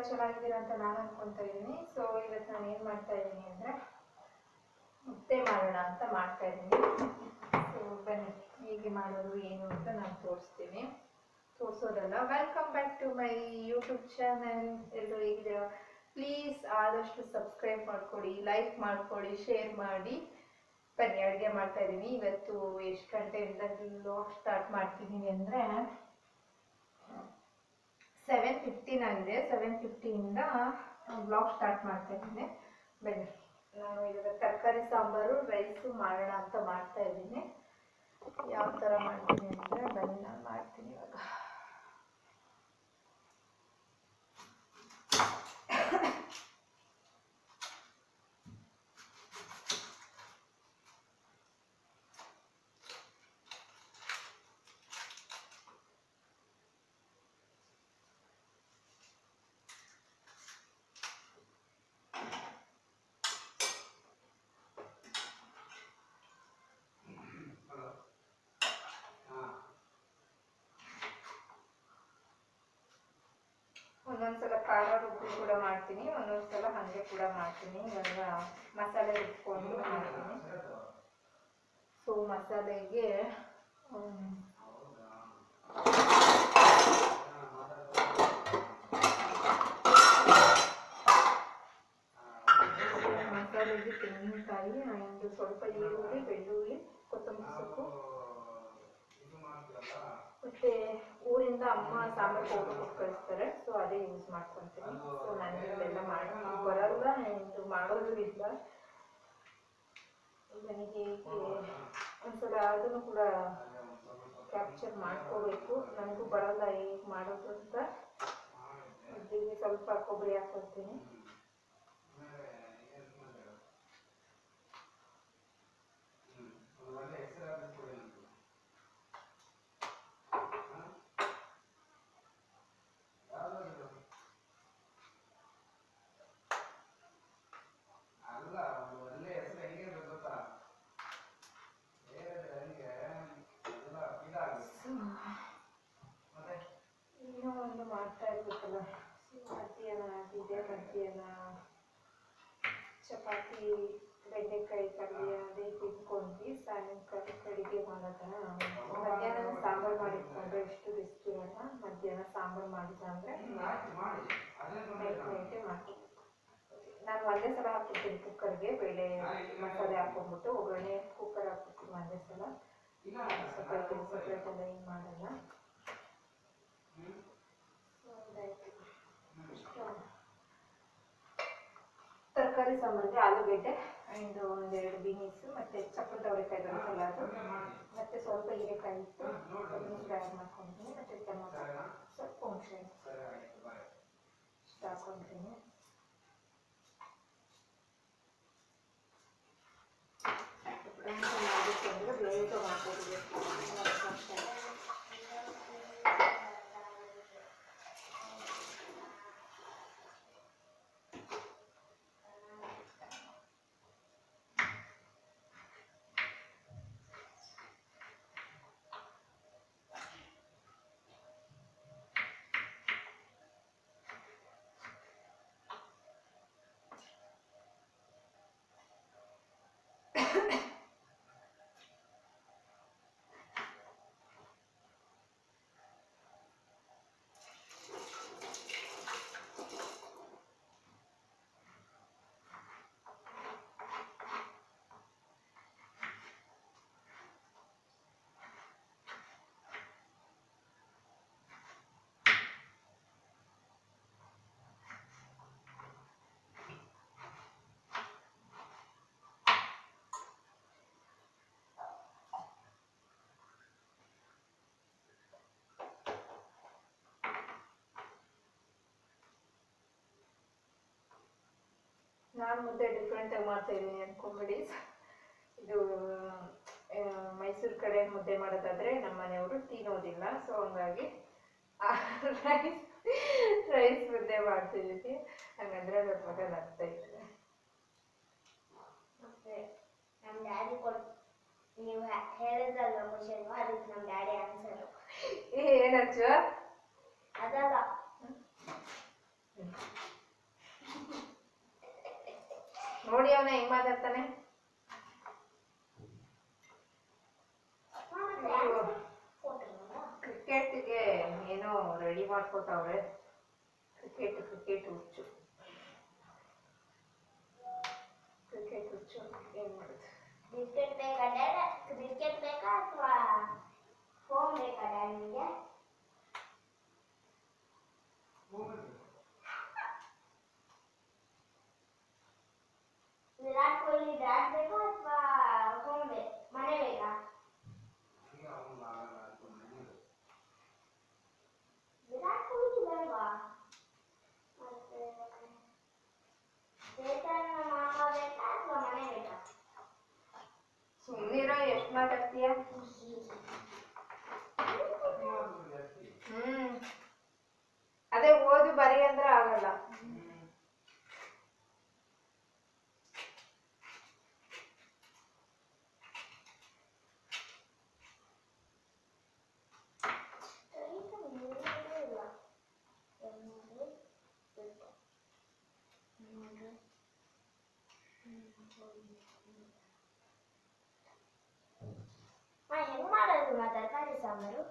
ಚೆನ್ನಾಗಿದ್ದೀರಾ ಅಂತ ನಾನು ಅನ್ಕೊಂತಾ ಇದ್ದೀನಿ. ಸೊ ಇವತ್ತು ನಾನು ಏನು ಮಾಡ್ತಾ ಇದ್ದೀನಿ ಅಂದರೆ ಮುದ್ದೆ ಮಾಡೋಣ ಅಂತ ಮಾಡ್ತಾ ಇದ್ದೀನಿ. ಸೊ ಬನ್ನಿ ಹೇಗೆ ಮಾಡೋದು ಏನು ಅಂತ ನಾನು ತೋರಿಸೋದಲ್ಲ. Welcome back to my YouTube channel. ಎಲ್ಲರೂ ಹೇಗಿದ್ದೀರಾ? ಪ್ಲೀಸ್ ಆದಷ್ಟು ಸಬ್ಸ್ಕ್ರೈಬ್ ಮಾಡ್ಕೊಳ್ಳಿ, ಲೈಕ್ ಮಾಡ್ಕೊಳ್ಳಿ, ಶೇರ್ ಮಾಡಿ. ಬನ್ನಿ ಅಡುಗೆ ಮಾಡ್ತಾ ಇದ್ದೀನಿ. ಇವತ್ತು ಎಷ್ಟು ಗಂಟೆಯಿಂದ ವ್ಲಾಗ್ ಸ್ಟಾರ್ಟ್ ಮಾಡ್ತಿದ್ದೀನಿ ಅಂದರೆ 7:15 ಆಗಿದೆ. 7:50 ವ್ಲಾಗ್ ಸ್ಟಾರ್ಟ್ ಮಾಡ್ತಾ ಇದ್ದೀನಿ. ಬನ್ನಿ ನಾನು ಇವಾಗ ತರಕಾರಿ ಸಾಂಬಾರು ರೈಸು ಮಾಡೋಣ ಅಂತ ಮಾಡ್ತಾ ಇದ್ದೀನಿ. ಯಾವ ಥರ ಮಾಡ್ತೀನಿ ಅಂದರೆ ಬನ್ನಿ ನಾನು ಮಾಡ್ತೀನಿ ಇವಾಗ. ಒಂದೊಂದ್ಸಲ ಖಾರ ರುಬ್ಬಿ ಕೂಡ ಮಾಡ್ತೀನಿ, ಒಂದೊಂದ್ಸಲ ಹಾಗೆ ಕೂಡ ಮಾಡ್ತೀನಿ. ಇವಾಗ ಮಸಾಲೆ ರುಬ್ಕೊಂಡು ಮಾಡ್ತೀನಿ. ಸೊ ಮಸಾಲೆಗೆ ತೆಂಗಿನಕಾಯಿ ಒಂದು ಸ್ವಲ್ಪ ಈರುಳ್ಳಿ, ಬೆಳ್ಳುಳ್ಳಿ, ಕೊತ್ತಂಬರಿ ಸೊಪ್ಪು, ಮತ್ತೆ ಊರಿಂದ ಅಮ್ಮ ಸಾಂಬಾರು ಪೌಡರ್ ಕೊಟ್ಟು ಕಳಿಸ್ತಾರೆ. ಸೊ ಅದೇ ಯೂಸ್ ಮಾಡ್ಕೊತೀನಿ. ಸೊ ನನಗೆ ಇದೆಲ್ಲ ಬರಲ್ಲ, ಇದು ಮಾಡೋದು ಇಲ್ಲ. ನನಗೆ ಒಂದ್ಸಲ ಅದನ್ನು ಕೂಡ ಕ್ಯಾಪ್ಚರ್ ಮಾಡ್ಕೋಬೇಕು. ನನಗೂ ಬರಲ್ಲ ಹೇಗೆ ಮಾಡೋದು ಅಂತ. ಇದಕ್ಕೆ ಸ್ವಲ್ಪ ಕೊಬ್ಬರಿ ಹಾಕೊಳ್ತೀನಿ. ಇನ್ನೂ ಒಂದು ಮಾಡ್ತಾ ಇರ್ಬೇಕಲ್ಲ, ಮಧ್ಯಾಹ್ನ ಚಪಾತಿ, ಬೆಂಡೆಕಾಯಿ ಪಲ್ಯ ಅದೇ ತಿನ್ಕೊಂಡು ಸಾಯಂಕಾಲ ಅಡುಗೆ ಮಾಡೋದನ್ನ. ಮಧ್ಯಾಹ್ನ ಸಾಂಬಾರು ಮಾಡಿಟ್ಕೊಂಡ್ರೆ ಎಷ್ಟು ರಿಸ್ಕ್ ಇರಲ್ಲ. ಮಧ್ಯಾಹ್ನ ಸಾಂಬಾರು ಮಾಡಿದ ಅಂದರೆ ನೈಟೇ ಮಾಡ್ತೀನಿ. ನಾನು ಒಂದೇ ಸಲ ಹಾಕ್ಬಿಡ್ತೀನಿ ಕುಕ್ಕರ್ಗೆ. ಬೇಳೆ ಮಸಾಲೆ ಹಾಕ್ಕೊಂಡ್ಬಿಟ್ಟು ಒಗ್ಗರಣೆ ಕುಕ್ಕರ್ ಹಾಕ್ಬಿಡ್ತೀನಿ ಒಂದೇ ಸಲ. ಸಪ್ರೇಟ್ ಎಲ್ಲ ಏನು ಮಾಡಲ್ಲ. ತರಕಾರಿ ಸಾಂಬಾರಿಗೆ ಆಲೂಗೆಡ್ಡೆ ಆ್ಯಂಡ್ ಒಂದೆರಡು ಬೀನ್ಸು ಮತ್ತು ಚಪ್ಪದ ಅವರೆಕಾಯಿ ಬರುತ್ತಲ್ಲ ಅದು, ಮತ್ತು ಸ್ವಲ್ಪ ಹೀರೆಕಾಯಿ ಇತ್ತು, ಅದನ್ನು ಫ್ರೈ ಮಾಡ್ಕೊತೀನಿ. ಮತ್ತು ಟೊಮೊಟೊ, ಸ್ವಲ್ಪ ಹುಣಸೆ ಇಷ್ಟು ಹಾಕ್ಕೊತೀನಿ. ಮಾಡಿಕೊಂಡ್ರೆ ಬೇಗ ಮಾಡ್ಕೊಡ್ಬೇಕು. ನಾನು ಮುದ್ದೆ ಡಿಫ್ರೆಂಟಾಗಿ ಮಾಡ್ತಾಯಿದ್ದೀನಿ ಅಂದ್ಕೊಂಬಿಡಿ. ಇದು ಮೈಸೂರು ಕಡೆ ಮುದ್ದೆ ಮಾಡೋದಾದರೆ ನಮ್ಮ ಮನೆಯವರು ತಿನ್ನೋದಿಲ್ಲ. ಸೊ ಹಂಗಾಗಿ ರೈಸ್ ಮುದ್ದೆ ಮಾಡ್ತಿದ್ದೀನಿ. ಹಾಗಂದ್ರೆ ಅದ್ರ ಬಗ್ಗೆ ನಗ್ತಾ ಇದ್ದೀನಿ. ಮತ್ತೆ ನಮ್ಮ ಡ್ಯಾಡಿ ನೀವು ಹೇಳಿದ್ರಲ್ಲ ಕ್ವಶನ್, ಅದಕ್ಕೆ ನಮ್ಮ ಡ್ಯಾಡಿ ಆನ್ಸರು ಏನಚ್ಚ ಅದಲ್ಲ. ತೋರಿಸ್ತೀನಿ. ನೋಡಿ ಅವನ ಹೆಂಗ್ ಮಾತಾಡ್ತಾನೆ. ಕ್ರಿಕೆಟ್ಗೆ ಏನೋ ರೆಡಿ ಮಾಡ್ಕೊತಾವ್ರೆ. ಕ್ರಿಕೆಟ್ ಹುಚ್ಚು. ಕ್ರಿಕೆಟ್ ಹುಚ್ಚು ಏನ್ ಮಾಡುದು. ಕ್ರಿಕೆಟ್ ಬೇಕಾ ಅಥವಾ ಫೋನ್ ಬೇಕಾ ಡ್ಯಾಡಿಗೆ? ವಿರಾಟ್ ಕೊಹ್ಲಿ ಬ್ಯಾಟ್ ಬೇಕಾ ಅಥವಾ ಫೋನ್ ಮನೆ ಬೇಕಾ? ವಿರಾಟ್ ಕೊಹ್ಲಿ ಬೇಡವಾ? ಮತ್ತೆ ಚೇತನ್ ಮಾಮ ಬೇಕಾ ಅಥವಾ ಮನೆ ಬೇಕಾ? ಸುಮ್ಮನಿರೋ, ಎಷ್ಟು ಮಾತಾಡ್ತೀಯ? ಅದೇ ಓದು ಬರಿ ಅಂದ್ರೆ ಆಗಲ್ಲ. ಹೆಂಗ್ ಮಾಡೋದು ತರಕಾರಿ ಸಾಂಬಾರು?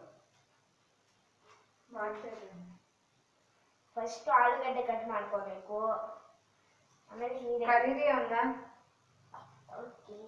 ಮಾಡ್ತೇನೆ. ಫಸ್ಟ್ ಆಲೂಗಡ್ಡೆ ಕಟ್ ಮಾಡ್ಕೋಬೇಕು, ಆಮೇಲೆ ಹೀರೆ. ಕರೀರಿ ಅವನ್ನ. ಓಕೆ.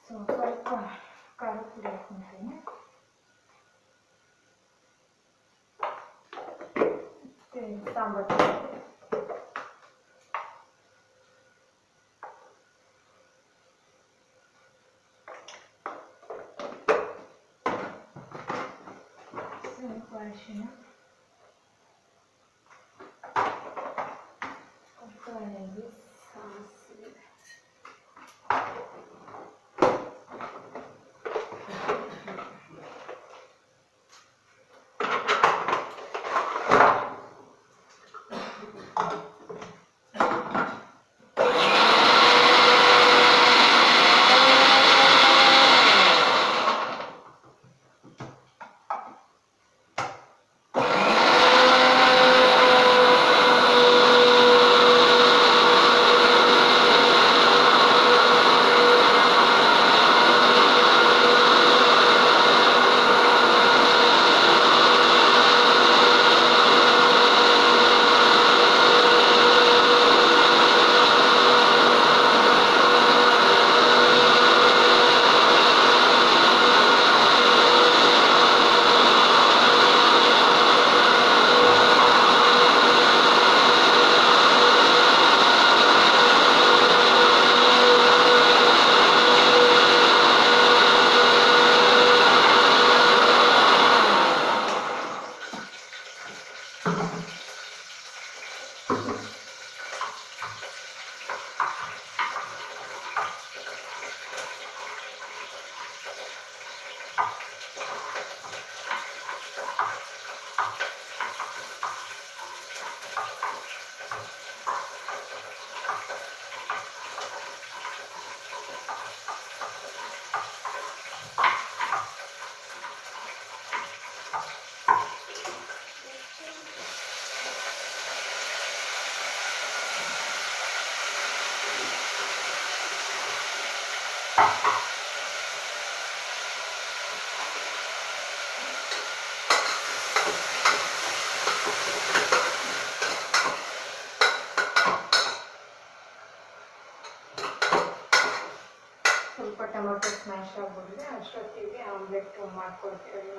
ಸ್ವಲ್ಪ ಖಾರ ಪುಡಿ ಹಾಕ್ಕೊಂತೀನಿ. ಸಾಂಬಾರು ಸ್ವಲ್ಪ ಅರಿಶಿನ, ಕೊತ್ತಂಬರಿ, ಸಾಸಿವೆ, ಸ್ವಲ್ಪ ಟೊಮೊಟೊ ಸ್ಮ್ಯಾಶ್ ಆಗ್ಬಿಟ್ಟಿದೆ, ಅಷ್ಟೊತ್ತಿಗೆ ಆಮ್ಲೆಟ್ ಮಾಡ್ಕೊಳ್ತೀವಿ.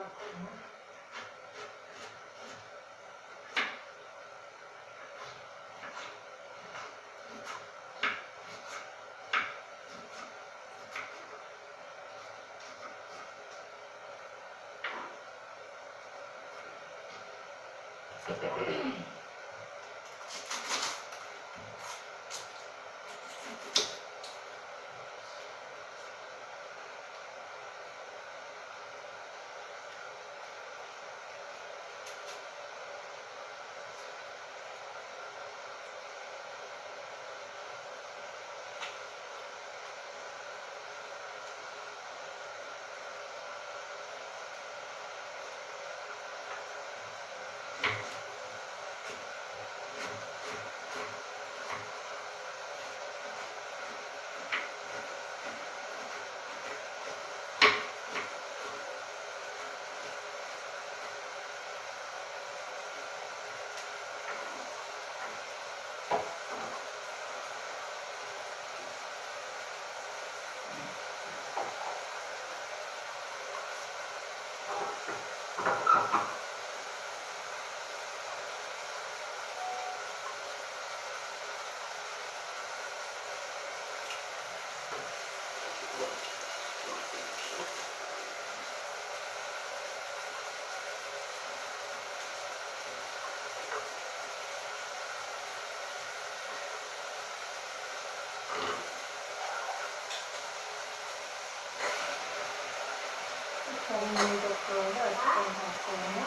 ನೀರು ಹಾಕ್ಕೊಂಡು ಅಷ್ಟೊಂದು ಹಾಕ್ಕೊಂಡು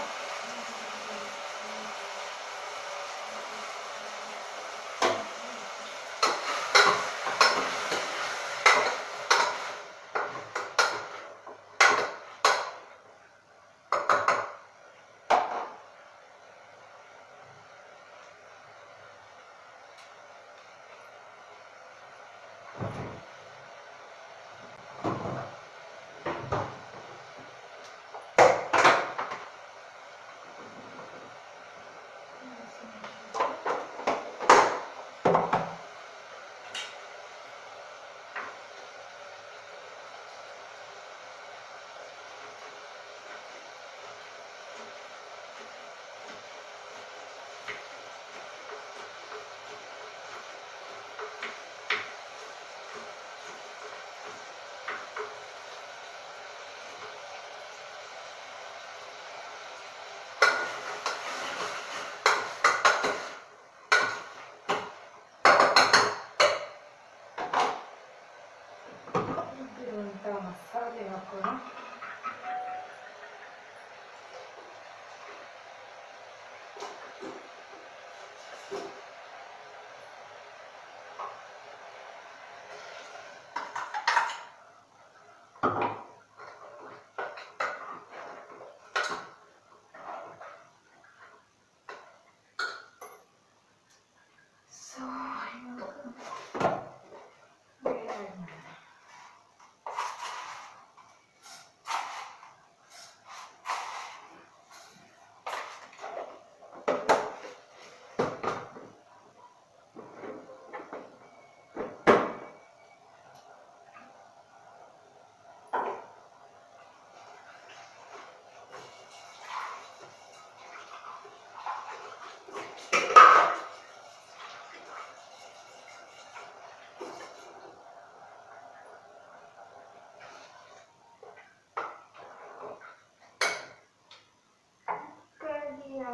ಇರುವಂಥ ಮಸಾಲೆ ಹಾಕೋಣ.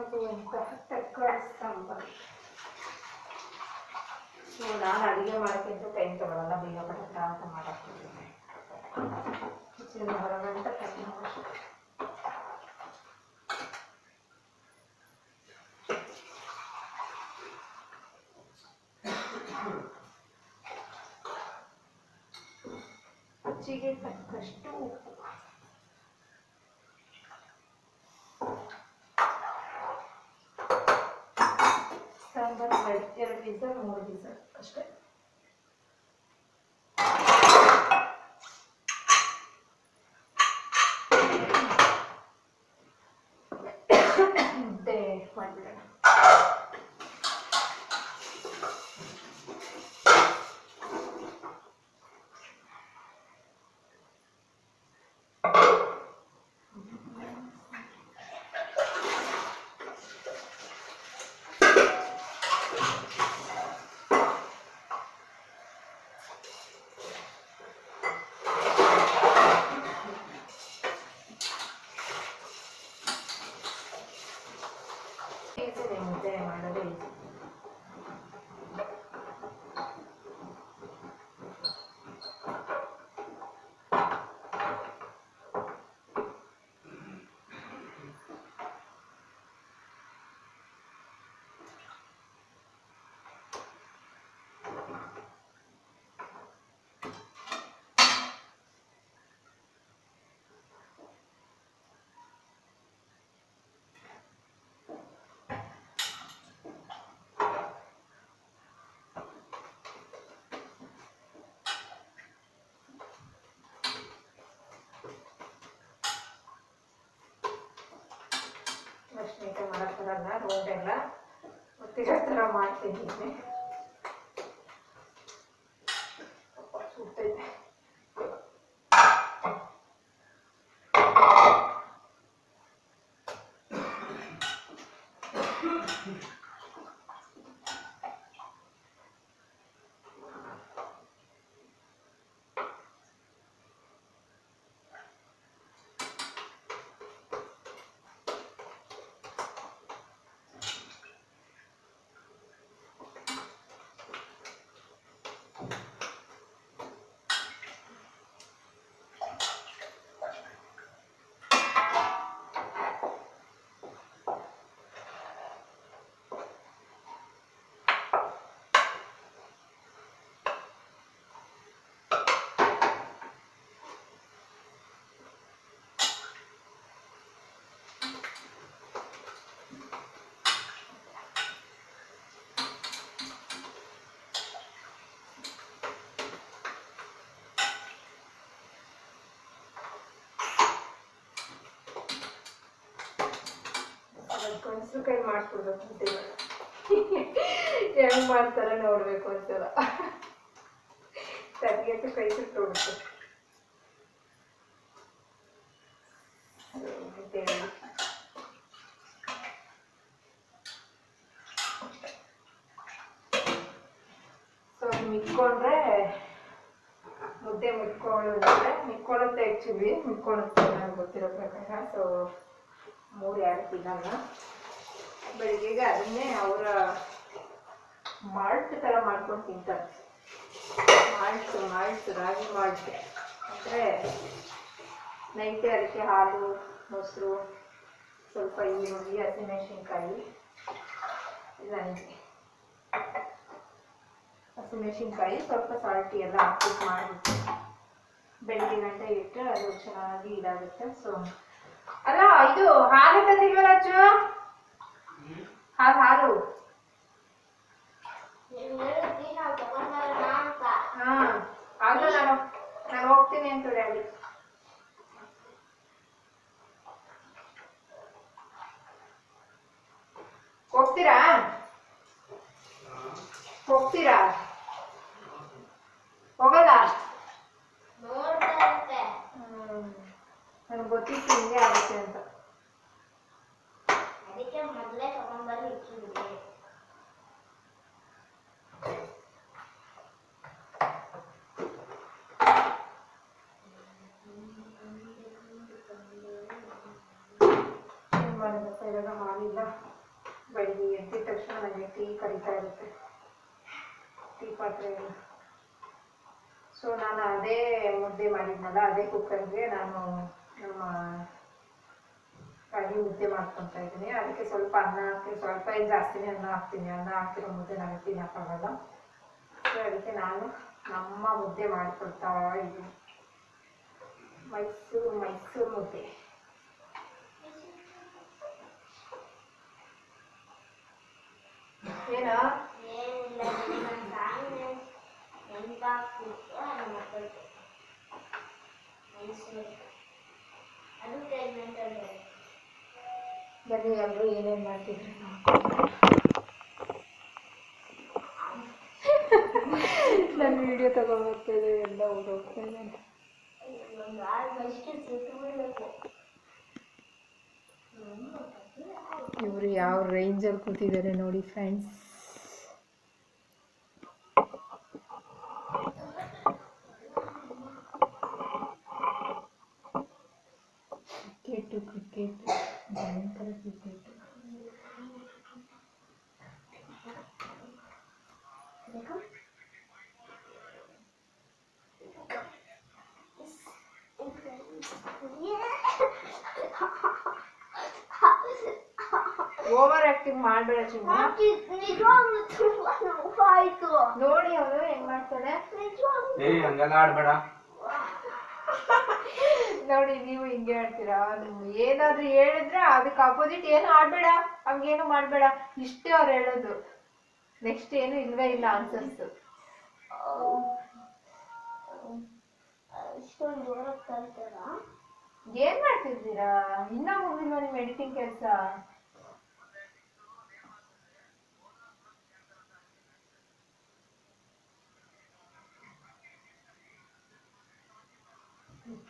ಆಗುವಂತಹ ತರಕಾರಿ ಸಾಂಬಾರು. ಸೊ ನಾನು ಅಡುಗೆ ಮಾಡೋಕ್ಕಿಂತ ಟೈಮ್ ತಗೊಳ್ಳಲ್ಲ, ಬೇಗ ಪಟ ಅಂತ ಮಾಡಾಕ್ತಿದ್ದೀನಿ. ಕಿಚನ್ ಹೊರಗಂಟ ಟೈಮ್ ಆಗೋಷ್ಟು. ರುಚಿಗೆ ತಕ್ಕಷ್ಟು ಉಪ್ಪು. ಸಾಂಬಾರು 2 ವಿಸಲ್ 3 ವಿಸಲ್ ಅಷ್ಟೇ. ಮಾಡಲ್ಲ ರೌಂಡ್ ಎಲ್ಲ ಗೊತ್ತಿರೋ ಥರ ಮಾಡ್ತಿದ್ದೀನಿ. ಸುಟ್ಟೈತೆ. ಕನ್ಸು ಕೈ ಮಾಡ್ಕೊಡ್ಬೇಕು ಹೆಂಗ್ ಮಾಡ್ತಾರ ನೋಡ್ಬೇಕು ಒಂದ್ಸಲ. ಸರಿಯಾಗಿ ಕೈ ಸುಟ್ಟೋಗುತ್ತೆ. ಸೊ ಮಿಕ್ಕೊಂಡ್ರೆ ಮುದ್ದೆ ಮಿಕ್ಕೊಳ್ಳುತ್ತೆ ಆ್ಯಕ್ಚುಲಿ ಮಿಕ್ಕೊಳ್ಳುತ್ತೆ ನನಗೆ ಗೊತ್ತಿರೋ ಪ್ರಕಾರ. ಸೊ 3-2 ತಿನ್ನಲ್ಲ. ಬೆಳಿಗ್ಗೆಗೆ ಅದನ್ನೇ ಅವರ ಮಾಲ್ಟ್ ಥರ ಮಾಡ್ಕೊಂಡು ತಿಂತಾರೆ. ಮಾಲ್ಟ್ ರಾಗಿ ಮಾಲ್ಟ್ ಅಂದರೆ ನೈಟೇ ಅದಕ್ಕೆ ಹಾಲು ಮೊಸರು ಸ್ವಲ್ಪ ಈರುಳ್ಳಿ ಹಸಿಮೆಣಸಿನ್ಕಾಯಿ ಹಸಿಮೆಣಸಿನ್ಕಾಯಿ ಸ್ವಲ್ಪ ಸಾಲ್ಟಿ ಎಲ್ಲ ಹಾಕ್ಬಿಟ್ಟು ಮಾಡಿಬಿಟ್ಟು ಬೆಳಗ್ಗೆ ಗಂಟೆ ಇಟ್ಟರೆ ಅದು ಚೆನ್ನಾಗಿ ಇದಾಗುತ್ತೆ. ಸೊ ಅಲ್ಲ ಇದು ಹಾಲು ತಂದಿಲ್ವಲ್ಲ ಅಚ್ಚು? ಹಾಲು ಆಗ ನಾನು ಹೋಗ್ತೀನಿ ಅಂತ ಡ್ಯಾಡಿ. ಹೋಗ್ತೀರಾ ಹೋಗಲ್ಲ? ನನಗೆ ಗೊತ್ತಿತ್ತು ಹಿಂಗೆ ಆಗುತ್ತೆ ಅಂತ. ಅದಕ್ಕೆ ಮೊದಲೇ ತಗೊಂಡ್ಬಂದು ಇಟ್ಟಿದ್ದೆ. ಏನು ಮಾಡೋದಪ್ಪ ಇವಾಗ ಮಾಡಿಲ್ಲ. ಬೆಳಿಗ್ಗೆ ಎದ್ದಿದ ತಕ್ಷಣ ನನಗೆ ಟೀ ಕರಿತಾ ಇರುತ್ತೆ, ಟೀ ಪಾತ್ರೆ. ಸೊ ನಾನು ಅದೇ ಮುದ್ದೆ ಮಾಡಿದ್ನಲ್ಲ ಅದೇ ಕುಕ್ಕರ್ಗೆ ನಾನು ನಮ್ಮ ರಾಗಿ ಮುದ್ದೆ ಮಾಡ್ಕೊತಾ ಇದ್ದೀನಿ. ಅದಕ್ಕೆ ಸ್ವಲ್ಪ ಅನ್ನ ಹಾಕಿ ಸ್ವಲ್ಪ ಏನು ಜಾಸ್ತಿನೇ ಅನ್ನ ಹಾಕ್ತಿರೋ ಮುದ್ದೆ ನನಗೆ ತಿನ್ನಕ್ಕಾಗಲ್ಲ. ಸೊ ಅದಕ್ಕೆ ನಾನು ನಮ್ಮ ಮುದ್ದೆ ಮಾಡ್ಕೊಳ್ತಾ ಇದ್ದೀನಿ. ಮೈಸೂರು ಮುದ್ದೆ. ಏನೋ ಏನಿಲ್ಲ ನೆನಪಾಗ್ತಿತ್ತು ಅದು ಮಕ್ಕಳಿಗೆ ಮೈಸೂರು ಅದು ಪ್ರೆಗ್ನೆಂಟ್ ಬನ್ನಿ ಎಲ್ಲರೂ ಏನೇನು ಮಾಡ್ತಿದ್ರು. ನನ್ನ ವಿಡಿಯೋ ತಗೊಂಡ್ಬರ್ತಿದ್ದೆ ಎಲ್ಲ ಹೋಗ್ತಾ ಇದ್ದಾನೆ. ಇವರು ಯಾವ ರೇಂಜಲ್ಲಿ ಕೂತಿದ್ದಾರೆ ನೋಡಿ ಫ್ರೆಂಡ್ಸ್. ಕ್ರಿಕೆಟ್ ಭಯಂಕರ ಕ್ರಿಕೆಟ್. ಓವರ್ ಆಕ್ಟಿಂಗ್ ಮಾಡಬೇಡ ಚಿನ್ನ. ನೋಡಿ ಅವನು ಹೆಂಗ್ ಮಾಡ್ತಾನೆ. ನೋಡಿ ನೀವು ಹಿಂಗೆ ಆಡ್ತೀರಾ. ಏನಾದ್ರೂ ಹೇಳಿದ್ರೆ ಅದಕ್ಕೆ ಅಪೋಸಿಟ್ ಏನು ಆಡ್ಬೇಡ, ಹಂಗೇನು ಮಾಡ್ಬೇಡ, ಇಷ್ಟೇ ಅವ್ರು ಹೇಳೋದು. ನೆಕ್ಸ್ಟ್ ಏನು ಇಲ್ವೇ ಇಲ್ಲ ಆನ್ಸರ್ಸ್. ಏನ್ ಮಾಡ್ತಿದ್ದೀರಾ? ಇನ್ನ ಮುಗಿಲ್ವಾ ನಿಮ್ ಎಡಿಟಿಂಗ್ ಕೆಲಸ?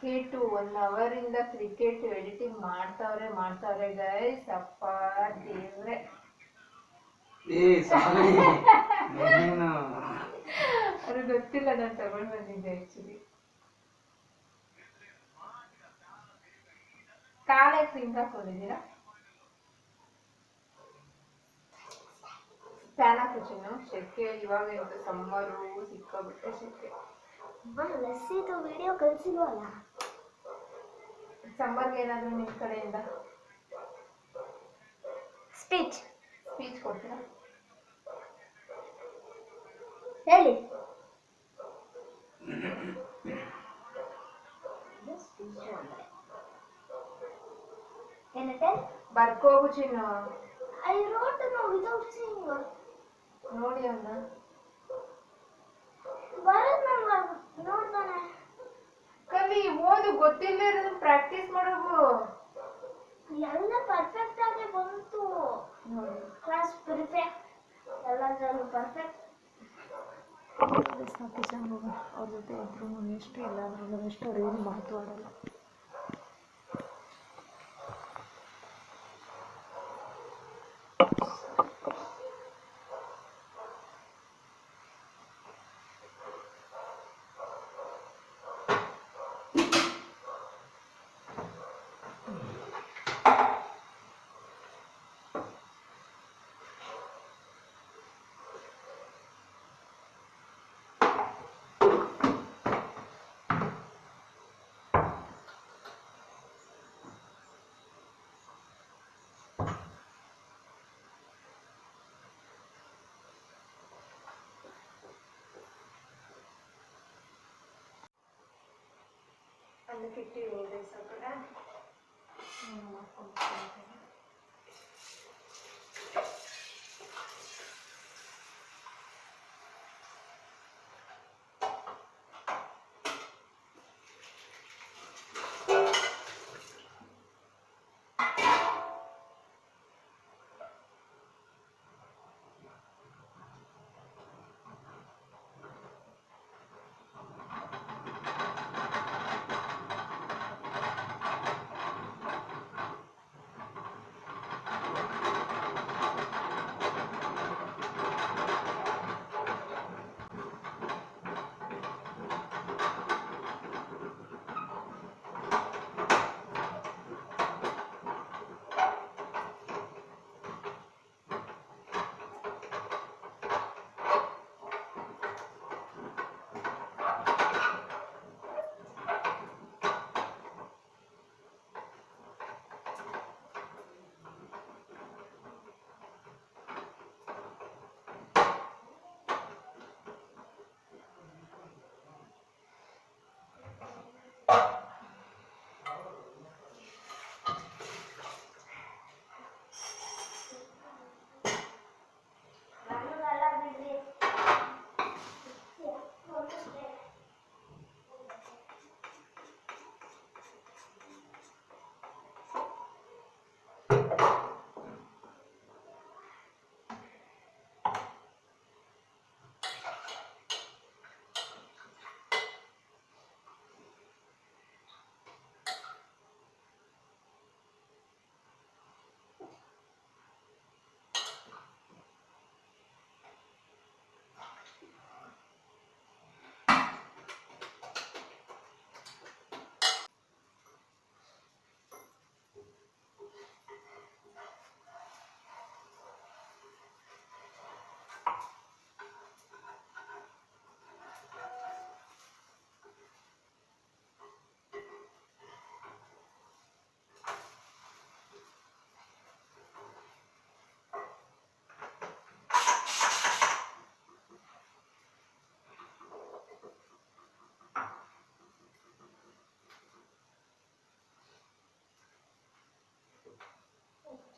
ಕ್ರಿಕೆಟ್ 1 ಅವರಿಂದ ಕ್ರಿಕೆಟ್ ಎಡಿಟಿಂಗ್ ಮಾಡ್ತಾವ್ರೆ ಗೈಸ್. ಅಪ್ಪ ದೇವ್ರೆ, ಅವ್ರಿಗೆ ಗೊತ್ತಿಲ್ಲ ನಾನು ತಗೊಂಡ್ ಬಂದಿದ್ದೆ ಆಕ್ಚುಲಿ. ಕಾಲೇ ಕ್ರೀಮ್ ಹಾಕೊಂಡಿದ್ದೀರಾ? ಫ್ಯಾನ್ ಹಾಕಿಚಿನ್ನು ಶೆಕೆ. ಇವಾಗ ಎಂತ ಸಮ್ಮರು, ಸಿಕ್ಕಾಬಿಟ್ಟೆ ಶೆಕೆ. ಲಸ್ಸಿದು ವಿಡಿಯೋ ಕಳಿಸಿಲ್ವಲ್ಲ? ಸಮ್ಮರ್ಗೆ ಏನಾದರೂ ನಿಮ್ಮ ಕಡೆಯಿಂದ ಸ್ಪೀಚ್ ಕೊಡ್ತೀರಾ? ಹೇಳಿ. ಏನಂತೆ? ಬರ್ಕೋಗು Chinnu. I wrote no without seeing. ನೋಡಿ ಅವನ್ನ. ಬರದ್ ನೋಡ್ತಾನೆ. ಕಲಿ, ಓದು. ಗೊತ್ತಿಲ್ಲ ಇರೋದನ್ನ ಪ್ರಾಕ್ಟೀಸ್ ಮಾಡೋದು. ಎಲ್ಲ ಪರ್ಫೆಕ್ಟ್ ಆಗಿ ಬಂತು. ಕ್ಲಾಸ್ ಪರ್ಫೆಕ್ಟ್, ಎಲ್ಲದರಲ್ಲೂ ಪರ್ಫೆಕ್ಟ್. ಸಾಕು ಚೆನ್ನಾಗಿ ಅವ್ರ ಜೊತೆ ಇದ್ರು ಎಷ್ಟು ಎಲ್ಲಾದ್ರೂ ಎಷ್ಟು ಅವ್ರೇನು ಮಾತಾಡಲ್ಲ. ಅದಕ್ಕೆ ಇಟ್ಟಿದ್ದೀನಿ ರೈಸ್ ಆ ಕಡೆ.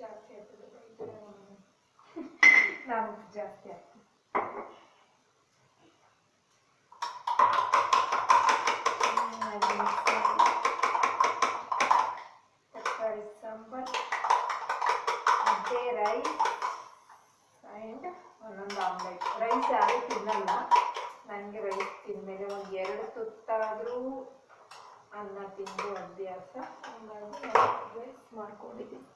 ಜಾಸ್ತಿ ಆಗ್ತದೆ. ನಾನು ಜಾಸ್ತಿ ಆಗ್ತದೆ. ತರಕಾರಿ ಸಾಂಬಾರ್, ಮುದ್ದೆ, ರೈಸ್ ಆ್ಯಂಡ್ ಒಂದೊಂದು ಆಮ್ಲೆಟ್. ರೈಸ್ ಯಾರೂ ತಿನ್ನಲ್ಲ. ನನಗೆ ರೈಸ್ ತಿಂದಮೇಲೆ ಒಂದು 2 ತುತ್ತಾದರೂ ಅನ್ನ ತಿಂದು ಅಭ್ಯಾಸ, ಹಂಗಾಗಿ ರೈಸ್ ಮಾಡ್ಕೊಂಡಿದ್ದೀನಿ.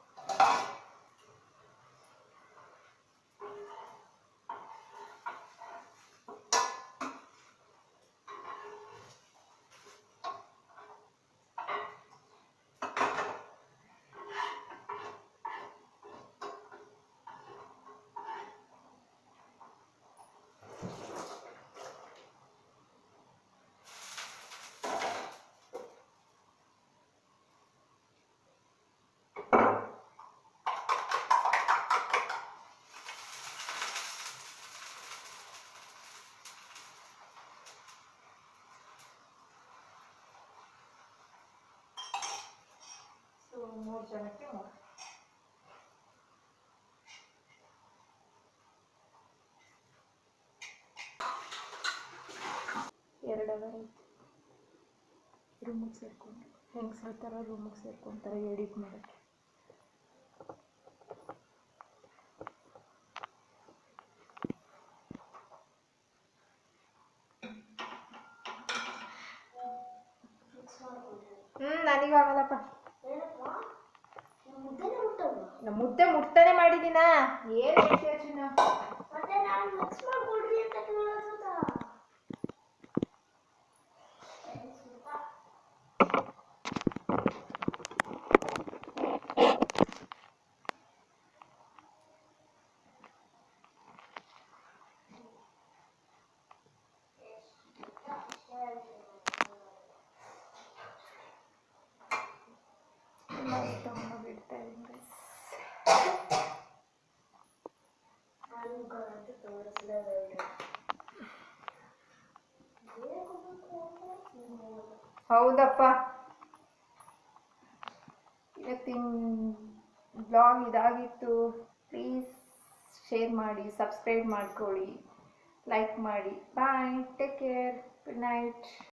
ಸೊ 3 ಜನಕ್ಕೆ ಮಾಡಿ. ಎರಡವರೆ ರೂಮಿಗೆ ಸೇರಿಕೊಂಡು ಹೆಂಗಸ್ರ ಥರ ರೂಮಿಗೆ ಸೇರ್ಕೊತಾರೆ ಎಡಿಟ್ ಮಾಡೋಕ್ಕೆ. ನನಗಾಗಲ್ಲಪ್ಪ. ಮುದ್ದೆ ಮುಟ್ತಾನೆ ಮಾಡಿದ್ದೀನ. ಏನು ಹೇಳ್ತೀಯ ಚಿನ್ನ? ಬಿಡ್ತಾ ಇದ್ದೀನಿ. ಹೌದಪ್ಪ, ಇವತ್ತಿನ ಬ್ಲಾಗ್ ಇದಾಗಿತ್ತು. ಪ್ಲೀಸ್ ಶೇರ್ ಮಾಡಿ, ಸಬ್ಸ್ಕ್ರೈಬ್ ಮಾಡ್ಕೊಳ್ಳಿ, ಲೈಕ್ ಮಾಡಿ. ಬಾಯ್, ಟೇಕ್ ಕೇರ್, ಗುಡ್ ನೈಟ್.